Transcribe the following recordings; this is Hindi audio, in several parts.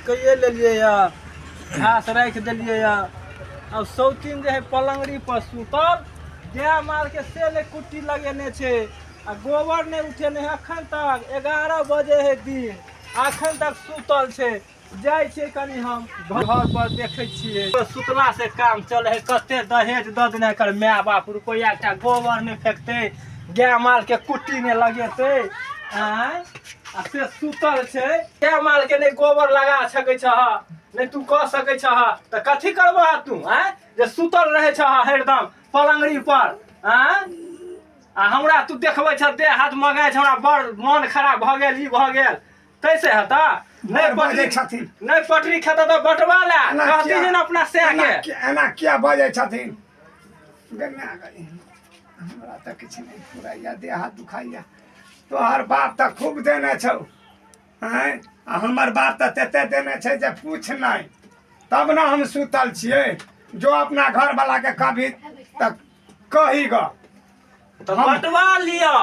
कइए लेलिए या घास राख देलिए या अब सौतीन जे है पलंगड़ी पर सुतल गाय माल के से ले कुट्टी लगेने छे आ गोबर नहीं उठेने है अखन तक 11 बजे है दिन अखन तक सुतल छे जाय छे कनी हम घर पर देखे छिए सुतला से काम चले है कते दहेज द देने कर माय बाप रुपया एकटा गोबर नहीं फेंकते गाय माल के कुट्टी नहीं लगेते आय आ से सुतल छे गाय माल के नहीं गोबर लगा सकै छ नहीं तू कह सकै छ त कथी करबह तू आय जे सुतल रहे छ हरदम पलंगड़ी पर आय आ हमरा तू देखबै छ देह हाथ मगाय छ हमरा बड़ मन खराब भ गेल ई भ गेल कैसे हता नहीं पटरी छथिन नहीं पटरी खाता तो बटवा ला कहती है अपना से के एना क्या बजे छथिन गन्ना गई हमरा त किछ नहीं पुराइया देह हाथ दुखाइया तोहर बाप त खूब देने छौ हैं हमर बाप त तेते देने छै जे पूछ नहीं तब ना हम सुतल छिए जो अपना घर वाला के कभी तक कही ग तो बटवा लियो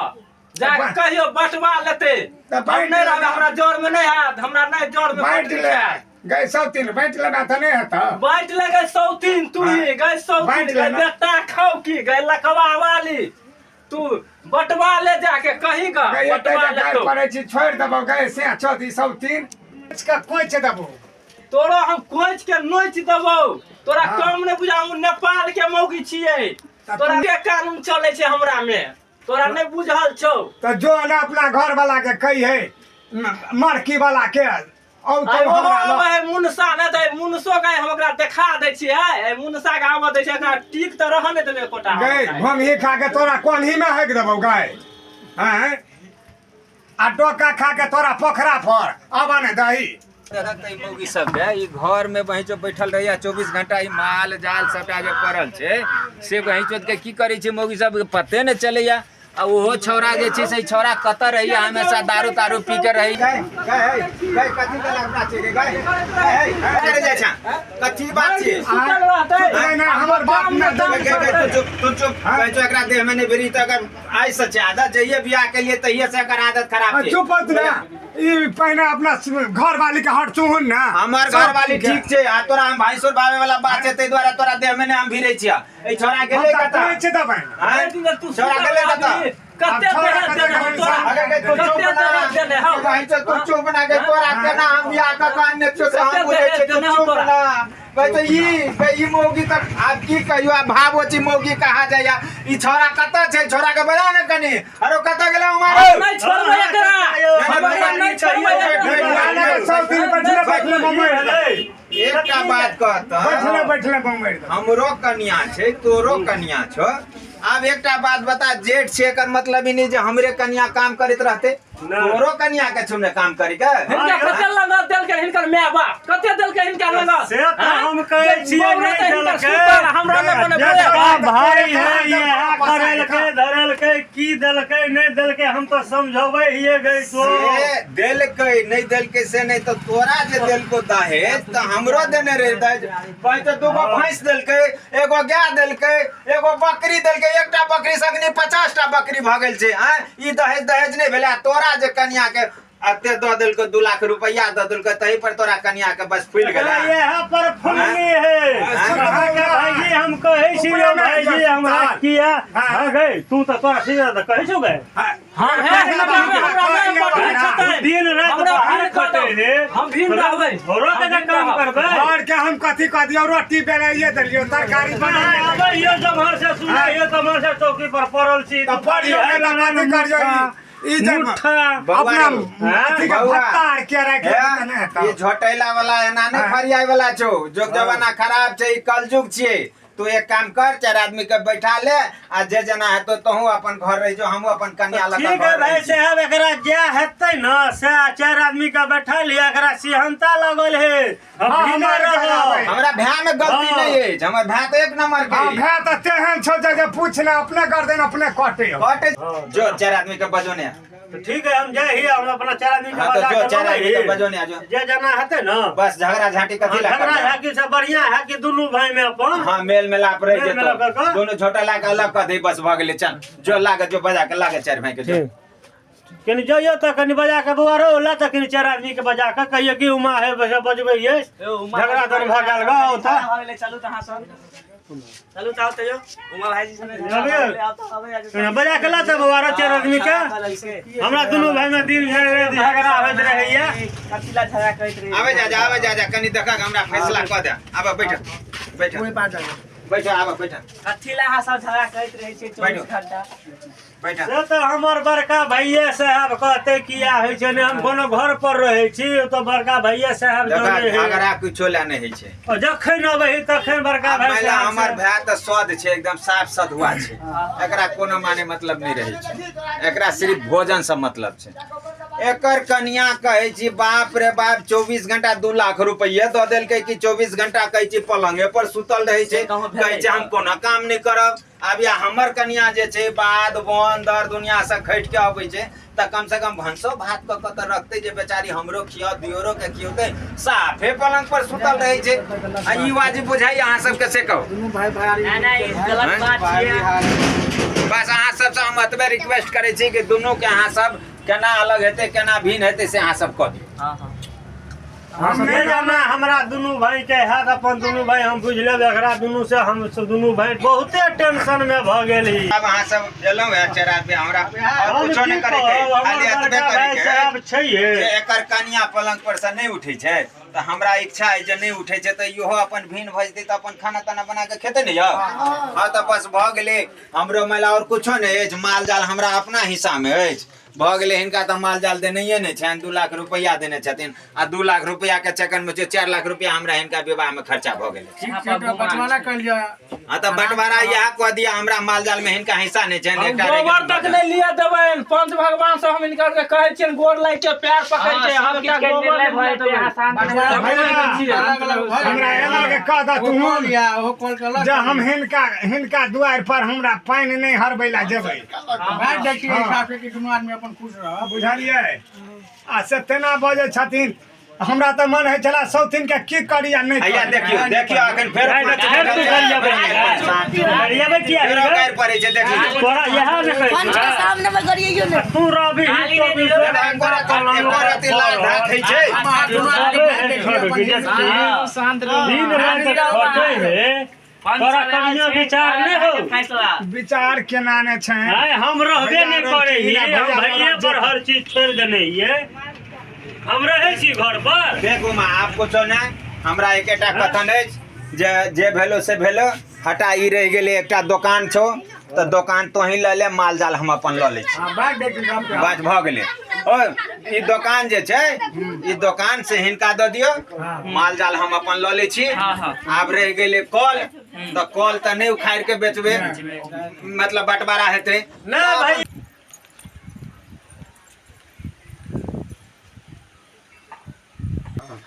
जा कहियो बटवा लेते तब नहीं रह हमरा जोर में नहीं हाथ हमरा नहीं जोर में बैठ ले गए सौतीन बैठ लेना त नहीं हता बैठ ले गए सौतीन तू ही गए सौतीन गए बेटा खाओ की गए लकवा वाली तू बटवा ले जाके कही ग बटवा ले तो करे छी छोड़ देबो गए से चौथी सौतीन इसका कोच देबो तोरो हम कोच के नोच देबो तोरा काम ने बुझाऊ नेपाल के मौगी छिए तोरा के कानून चले छे हमरा में तोरा नहीं बुझल छौ तो जो ना अपना घर वाला के कही है मरकी वाला के औ तो हमरा है मुनसा न दे मुनसो के हम ओकरा देखा दे छी है मुनसा के आवा दे छै एकरा टीक त रह ने देबे कोटा गए हम ही खा के तोरा कोन ही में हक देबो गाय हैं आ डोका खा के तोरा पोखरा पर आवा ने दही देखत मौगी सब ई घर में वहीं जो बैठल रहिया 24 घंटा ई माल जाल सबटा जे पड़ल छे से वहीं चोद के की करे छे मौगी सब के पते न चलेया आ ओहो छौरा जे छे से छौरा कत रहिया हमेशा दारू तारू पी के रही गए कथि के लगना छे गए करे जाय छ कथि बात छे नहीं हमर बाप ने तू चुप गए जो एकरा देह में नहीं बेरी त अगर आई सच आदत जइए बियाह के लिए तहिए से एकर आदत खराब छे चुप ना ई पहिने अपना घर वाली के हट चुहुन ना हमार घर वाली ठीक छे आ तोरा हम भाई सोर बावे वाला बात छे तै द्वारा तोरा देह में हम भिरै छिया ए छोरा गेले कता छे दबाई हां तू छोरा गेले कता कते भाई तो चुप ना के तोरा के ना हम बियाह का कान ने छो हम बुझे छे तू चुप ना भाई तो ई मौगी तक आप की कहियो भावोची मौगी कहा जाया ई छोरा कता छे छोरा के बजा न कनी अरे कता गेला हमारो नहीं छोड़बे एकरा हमरा नहीं छोड़बे सब दिन बैठले बम्बई एकटा बात कहत बैठले बम्बई हमरो कन्या छे तोरो कन्या छो अब एकटा बात बता जेठ छे एकर मतलब ही नहीं जे हमरे कन्या काम करत रहते तोरो कन्या के छुने काम करी के हिनका कते लगा देल के हिनकर माय बाप कते देल के हिनका लगा से त हम कहै छियै नहीं देल के हमरा में बने भाई है ये करल के धरल के की देल के नहीं देल के हम तो समझबै हिए गई तो देल के नहीं देल के से नहीं तो तोरा जे देल को दहेज त हमरो देने रे दहेज भाई तो दूगो भैंस देल के एगो गाय देल के एगो बकरी देल के एकटा बकरी सगनी 50 टा बकरी भ गेल छे हैं ई दहेज नहीं भेला तोरा जे कन्या के अते द देल के 2 लाख रुपया द देल के तही पर तोरा कन्या के बस फूल गेला यहाँ पर फुलनी है भाई हम कहै छी भाई हमरा किया हां गए तू त तोरा सीधा त कहै छौ गए हां दिन रात बाहर खटे है हम भीन रहबै घरो के काम करबै और के हम कथि कह दियो रोटी बनाइए देलियो तरकारी बनाइए अब यो जमहर से सुना ये तमहर से चौकी पर पड़ल छी त पड़ियो के लगाते करियो ई मुठा अपना ठीक है भत्ता के रखे ये झोटैला वाला एना ने फरियाई वाला छौ जोग जमाना खराब छै कलयुग छिए तू एक काम कर 4 आदमी के बैठा ले आ जे जना है तो तहू अपन घर रह जो हमहू अपन कन्या लगा ठीक है भाई साहब एकरा जे हेतै न से 4 आदमी के बैठा लिया एकरा सिहंता लगल है हम हमरा भै में गलती नहीं है हमर भै तो एक नंबर के भै त तेहन छौ जे पूछ ले अपने कर देन अपने कटे जो 4 आदमी के बजोने तो ठीक है हम जाए ही हम अपना 4 आदमी हां तो जो 4 आदमी के बजोने आ जो जे जना हेतै न बस झगड़ा झाटी कथि ला झगड़ा है कि सब बढ़िया है कि दोनों भाई में अपन हां मेल मिलाप रह जेतो दोनों छोटा ला के अलग कर दे बस भ गेलै चल जो लागे जो बजा के लागे 4 भाई के जो कनी जाइयो तो कनी बजा के बुआरो होला तो कनी 4 आदमी के बजा के कहिए कि उमा है बजबै है झगड़ा दर भागल गाओ था चलू त हां सब चलू त आओ तयो उमा भाईजी सने बजा के ला तो बुआरो 4 आदमी के हमरा दुनू भाई में दिन झगड़ा होइत रहैया कथिला झगड़ा करैत रही आवे जा कनी देखा हमरा फैसला क दे आबे बैठ कोई बात नहीं बैठ आबे बैठ कथिला हां सब झगड़ा करैत रही छै 24 घंटा बैठ से तो हमर बड़का भैया साहब कहते किया होय छै ने हम कोनो घर पर रहै छी तो बड़का भैया साहब जाने है झगड़ा कुछो ला नहीं है छे और जखन अबही तखन बड़का भाई महिला साहब हमर भाई त स्वाद छे एकदम साफ सधुआ छे एकरा कोनो माने मतलब नहीं रहे छे एकरा सिर्फ भोजन से मतलब छे एकर कन्या कहे छी बाप रे बाप 24 घंटा 2 लाख रुपया द देल के कि 24 घंटा कहे छी पलंगे पर सुतल रहे छे कहे छी हम कोनो काम नहीं करब अब या हमर कन्या जे छे बाद बन दर दुनिया से खट के आबै छे त कम से कम भंसो भात क त रखते जे बेचारी हमरो खिया दियोरो के खियोते साफे पलंग पर सुतल रहे छे आ ई वाजिब बुझाई अहाँ सब के से कहो दुनू भाई भाई नहीं गलत बात छियै बस अहाँ सब से हम एतबे रिक्वेस्ट करे छी कि दुनू के अहाँ सब केना अलग हेते केना भिन्न हेते से अहाँ सब कह दियौ हां हां हम नहीं जाना हमरा दुनू भाई के हाथ अपन दुनू भाई हम बुझ लेब एकरा दुनू से हम सब दुनू भाई बहुते टेंशन में भ गेल ही अब अहाँ सब एलौ है चरा पे हमरा और कुछो नहीं करे के खाली एतबे करे के साहब छैहे जे एकर कन्या पलंग पर से नहीं उठे छै त हमरा इच्छा है जे नहीं उठे छै त इहो अपन भिन्न भ जेतै त अपन खाना ताना बना के खेते ने या हां त बस भ गेलै हमरो महिला और कुछो नहीं है माल जाल हमरा अपना हिस्सा में है भ गेलै हिनका त माल जाल देनैये नै छन 2 लाख रुपया देने छथिन आ 2 लाख रुपया के चक्कर में 4 लाख रुपया हमरा हिनका विवाह में खर्चा भ गेलै ठीक छै तो बंटवारा कर लिया हां त बंटवारा यह कह दिया हमरा माल जाल में हिनका हिस्सा नै छन एकटा गोबर तक नहीं लिया देबैन पंच भगवान से हम इनकर के कहै छियन गोर लाग के पैर पकड़ के हम एकटा गोबर नहीं भय देबै आसान हमरा एना के कह द तू लिया ओ कॉल कर जे हम हिनका दुआर पर हमरा पानी नहीं हरबैला जेबै भाई देखिए हिसाब से कि दुनू आदमी अपन खुश रह बुझलियै आ से तेना बजै छथिन हमरा त मन है चला सौतिन के की करिया नहीं हैया देखियो अखन फेर तू करिया करिया किया फेर कर पड़े छै देखियो तोरा यह ने कहै पंच के सामने में गरियो ने तू रवि शांत रह दिन रात खटे है तोरा कनियो विचार नहीं हो फैसला विचार केना ने छै हम रहबे नहीं करे ही हम भैया पर हर चीज छोड़ देने हिये हम रहे छी घर पर देखो मां आपको तो ना हमरा एकेटा कथन है जे भेलो से भेलो हटा ई रह गेले एकटा दुकान छो त दुकान तो ही ले ले माल जाल हम अपन ल ले छी बात भ गेले ओ ई दुकान जे छै ई दुकान से हिनका द दियो माल जाल हम अपन ल ले छी आब रह गेले कल त कल त नहीं उखाड़ के बेचबे मतलब बंटवारा हेते ना भाई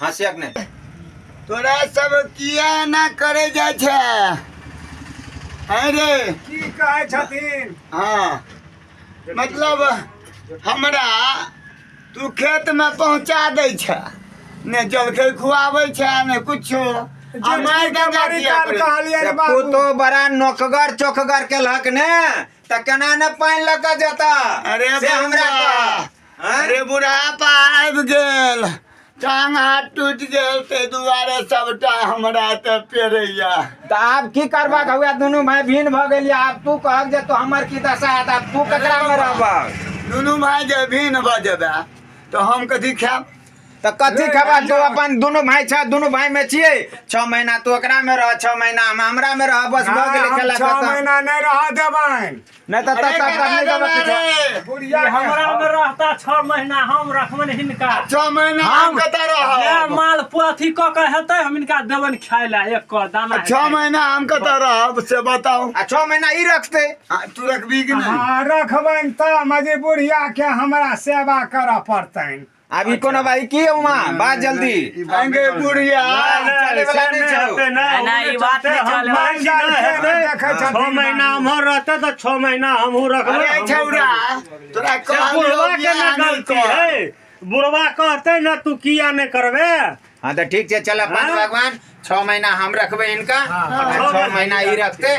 हंसियक नहीं तोरा सब किया ना करे जाय छै हैं रे की कहै छथिन हाँ मतलब हमरा तू खेत में पहुंचा दै छै ने जलखै खुआबै छै ने कुछो मार के मारी काल कहलियै रे तू बाबू तो बड़ा नोकगर चोखगर केलहक ने त केना ने पानी लग जाता अरे से हमरा बउआ, अरे बुढ़ापा आबि गेल टांग हाथ टूट गेल ते दुआरे सबटा हमरा ते पेरैया त आब की करबाक हुआ दुनू भाई भिन्न भ गेलिए आब तू कहक जे तो हमर की दशा हैत आब तू ककरा में रहबक दुनू भाई जे भिन्न भ जेबे तो हम कथी खायब त कथी खबा तू अपन दुनू भाई छ दुनू भाई में छिए 6 महीना तू ओकरा में रह 6 महीना हम हमरा में रह बस भ गेलै खेला 6 खत्म महीना नहीं रह देबैन नहीं त तब तक करने जब बुढ़िया हमरा में रहता 6 महीना हम रखबन हिनका 6 महीना हम कतऽ ये रहब माल पोथी क के हेतै हम इनका देबन खाय ला एक कर दाना 6 महीना हम कतऽ रहब से बताओ आ 6 महीना ई रखते तू रखबी कि नहीं हाँ रखबैन त मजे बुढ़िया के हमरा सेवा करऽ पड़तैन अभी कोनो भाई की उमा बात जल्दी आगे बुढ़िया चले वाला नहीं छौ ना ई बात नहीं चले 6 महीना हमर रहते तो 6 महीना हमहू रखबे अरे छौरा तोरा बुढ़वा कहलियो के ना गलती है बुढ़वा कहते ना तू किया नहीं करबे हाँ तो ठीक है चल पंच भगवान 6 महीना हम रखबे इनका और 6 महीना ही रखते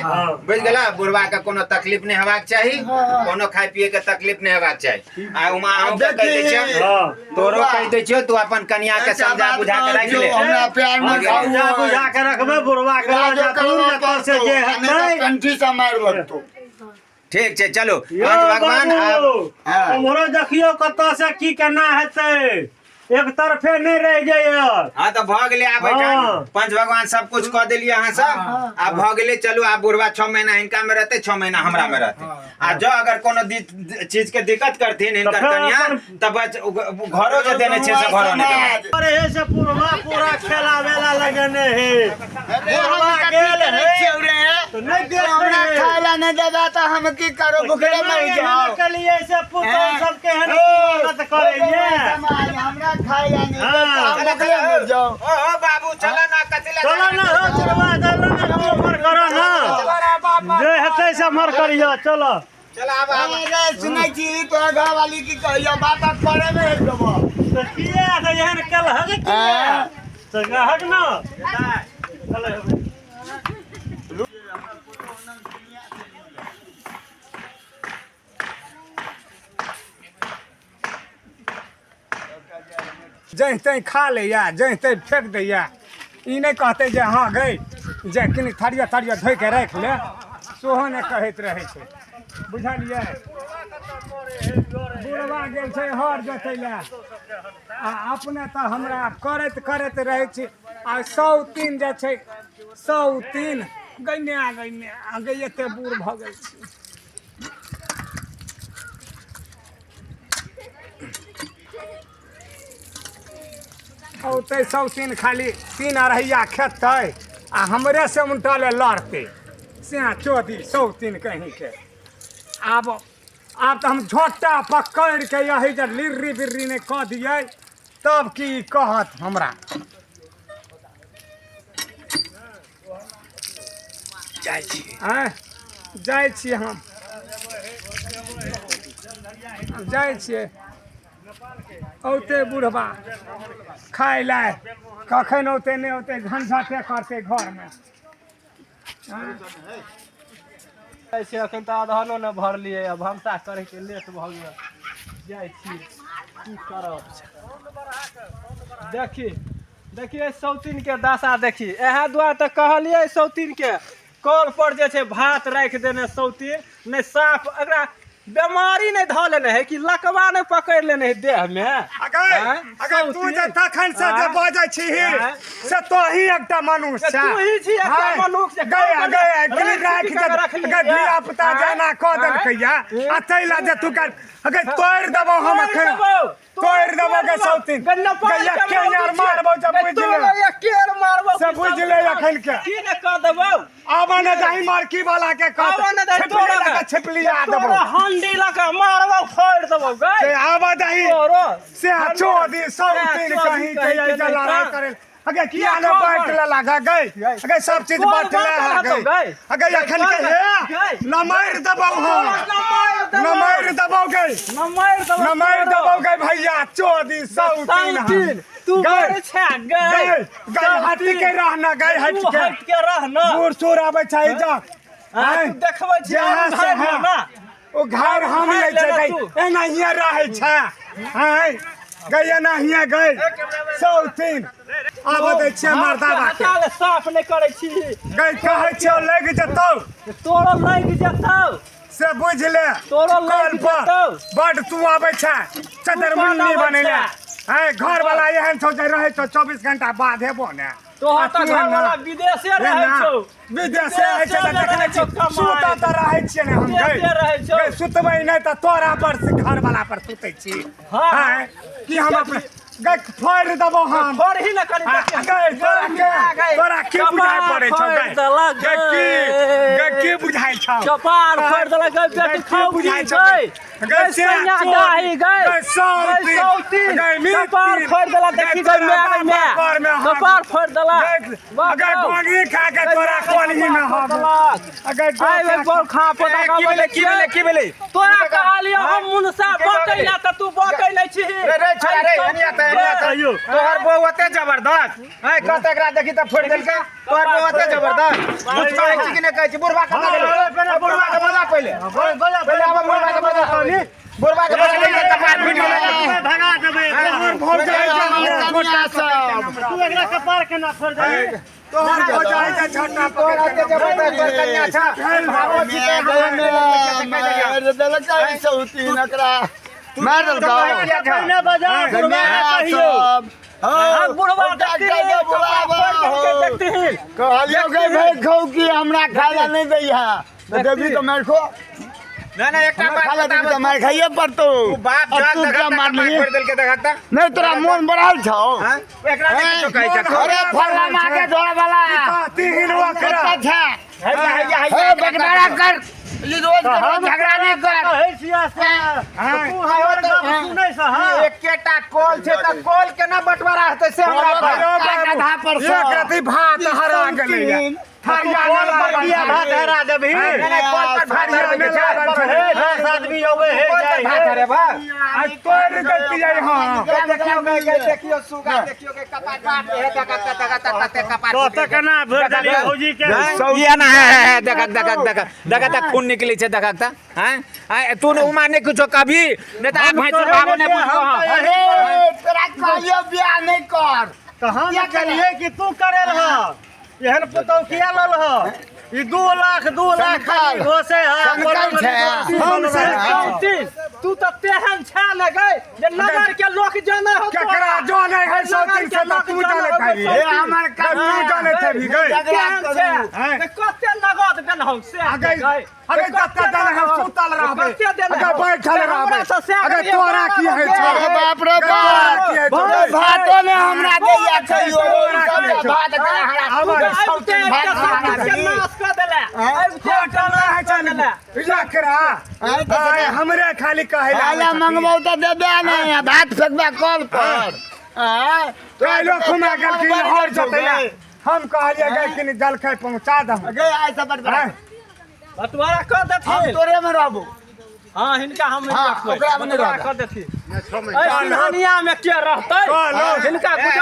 बुझ गला बुढ़वा के कोनो तकलीफ नहीं हेबाक चाहिए कोनो खाए पिए के तकलीफ नहीं हेबाक चाहिए आ उमा अहूँ के कह दै छियै तोरो कह दै छियै तू अपन कन्या के समझा बुझा के राख ले हमरा प्यार में समझा बुझा के रखबे बुढ़वा के लऽ जा तू न से जे हेतै कंठी से मार बतो ठीक छै चलो पंच भगवान आब हमरो देखियो कतऽ से की केना हेतै एक तरफे नहीं रह जाइए हाँ तो भ गेले आ बैठा पंच भगवान सब कुछ कह दिलिए अहाँ सब आ भ गेले चलू आ बुढ़वा 6 महीना इनका में रहते 6 महीना हमरा में रहते आ जो अगर कोनो चीज के दिक्कत करथिन इनकर कन्या तब घरो जे देने छे से घरो नहीं देबे अरे हे से पूरा खेला वेला लगने है बुढ़वा गेल है तो नहीं देख हमरा खाइला नहीं देबा तो हम की करो भूखले मर जाओ के लिए से पुतो सब के है मत करिए हमरा खाइला नहीं देबा हम भूखले मर जाओ ओ बाबू चलो ना कतिला चलो ना हो चलवा चलो ना मर करो ना जे हेतै से मर करियो चलो चल आब अरे सुनै छी तो घर वाली की कहियो बात करे में एक देबो तो किए है एहन कल हग किए तो हग ना चलो जहीं तहीं खा लिया जहीं तहीं फेंक दैया ई नहीं कहते जे हाँ गई जे कनी थरिया धोइ के राख ले सेहो नहीं कहैत रहे छै बुझलियै बुढ़वा गेल छै हर जोतै ले आ अपने तऽ हमरा करैत रहै छी आ 103 जे छै 103 गई एते बूढ़ भऽ गेल छी औते 103 खाली 3 अढ़ैया खेतै आ हमरे से उनटले लड़ते से चौधी 103 कहीं के आब तो हम झोटा पकड़ के यही जे लिर्री बिर्री नहीं कह दिए तब की कहत हमरा जाइ छी हम जाइ छियै औते बुढ़बा खाइ लाए कखन औते नहीं औते झंझटे करते घर में ऐसे अखन तऽ आधानो न भरलियै अब भमसा करे के लेट भऽ गेल जाइ छी की करब देखिए 103 के दशा देखी एहे दुआरे तऽ कहलियै 103 के कल पर जे छै भात राखि देने 103 नहीं साफ एकरा बीमारी नहीं धऽ लेने है कि लकवा नहीं पकड़ लेने है देह में अगर तू जे तखन से जे बजै छीही से तो ही एकटा मनुष्य छै तू ही छी एकटा मनुष्य गया गली राख के धिया पुता जाना कह देलकैया आ तैला जे तू कर अगर तोड़ देबो हम अखन तोड़ देबो के 103 गया के यार मारबो जब बुझ ले केर मारबो से बुझ ले अखन के की ने कह देबो आबा न जाही मार्की वाला के कह छिपलिया छिपलिया देबो हंडी लगा मारबो फोड़ देबो गई से आबा जाही से चोदी 103 कहीं के लड़ाई करे अगर किया ने बांट लगा गई अगर सब चीज बांट ले गई अगर अखन के हे न मार दबो हम न मार दबो गई न मार दबो गई भैया चोदी 103 तू गई छा गई हट के रहना गई हट के रहना बूढ़ सूर आबै छै जा देखबै छै ना ओ घर हम ले छै एना हिया रहै छै हैं गई एना हिया गई 103 आब दै छियै मर्दावा के साफ नहीं करे छी गई कहै छियै लग जेतौ तोरो लग जेतौ से बुझ ले तोरो लग जेतौ बड तू आबै छै चदरमुन्नी बनेले है घर वाला एहन छौ जे रहै छौ 24 घंटा बाद हेबो ने तोहर तऽ घर वाला विदेशे रहै छौ विदेशे रहै छै त देखै छी सुता त रहै छियै ने हम गई सुतबै नहि त तोरा पर से घर वाला पर सुतै छी हां कि हम अपने गई फोड़ देबो हम फोड़ ही न करी तोरा की बुझाइ पड़ै छौ गई की बुझाइ छौ कपार फोड़ देला गई बेटी खाऊ की बुझाइ छौ गई गई से गाही गई सौती कपार फोड़ देला देखी गई मैं कपार फोड़ देला अगर गोंगी खा के तोरा कोलही में हो अगर आई वे बोल खा पता का बोले की भेलै तोरा कहलियो हम मुनसा बकैला त तू बकैले छी रे छोरा रे एनिया तोहर बहू ओते जबरदस्त है कत एकरा देखी त फोड़ देलकै तोहर बहू ओते जबरदस्त कुछ कहै छी कि नै कहै छी बुढ़वा के बजा पहिले पहिले अब बुढ़वा के बजा बुढ़वा के बजा ले कपार फूट गेलै भगा देबै भोज जाय तू एकरा कपार केना फोड़ दे तोहर भोज जाय के छटा तोहर ओते जबरदस्त तोहर कन्या छ भागो छी मार देलकै सौती नकरा मार देलकै कहने बजा बुढ़वा कहियो हम बुढ़वा देखते हैं कहलियो के भाई खाऊ की हमरा खाला नहीं दैया तो देवी तो मार खो ना ना एकटा बात खाला बता देवी तो मार खाइए पड़तो बाप अब जान तू क्या मार मार ली फोड़ देलकै देखता नहीं तोरा मन बढ़ाल छौ हां एकरा नै किछो कहै छ अरे फरला माके जोड़ वाला तीन वकरा अच्छा हे बकरा कर ये रोज झगड़ा नहीं कर हे सियासा तू हमर गप सुनै छ हां एकेटा कॉल छै त कॉल केना बंटवारा हेतै से हमरा आधा पर एक रति भात हरा गेलै बगिया भात हरा देबही नहीं कॉल पर भात हरा के छै हे 10 आदमी होवे हे जाय भात हरे बा आज तोर गलती है हां देखियो सुगा देखियो के कपाट काट हे तक कपाट तो तक ना भर देली भौजी के ये ना है देख खून निकली छै देख त हैं तू उमा नहीं कुछो कभी नहीं त आग भाई बाबू ने पूछो अरे तेरा कहलियो बियाह नहीं कर तो हम करिए कि तू करे रह एहन पुतौ किया लल ह ई 2 लाख खाली घोसे तू तो तेहन छा न गए जे नगर के लोग जाने हो केकरा जाने है सौतिन से त तू जाने खाली ए हमर तू जाने थे भी गए कते नगद देन हम से अगर कत्ता जाने है सुतल रहबे अगर बैठल रहबे अगर तोरा की है अरे बाप रे बाप भातो ने हमरा दैया छयो भात का हमरे खाली कहे मंगबौ त देबे नहीं भात फेंकबे कल पर लोग घुमा गेलखिन हर जतैला हम कहलिए गए कि जलखै पहुंचा दहु गे आइ सब बटवारा कर देथिन हम तोरे में रहबो हां हिनका हम हाँ, ओकरा में नहीं रहबै। कर देथिन ऐ सिंघानिया में के रहतै हिनका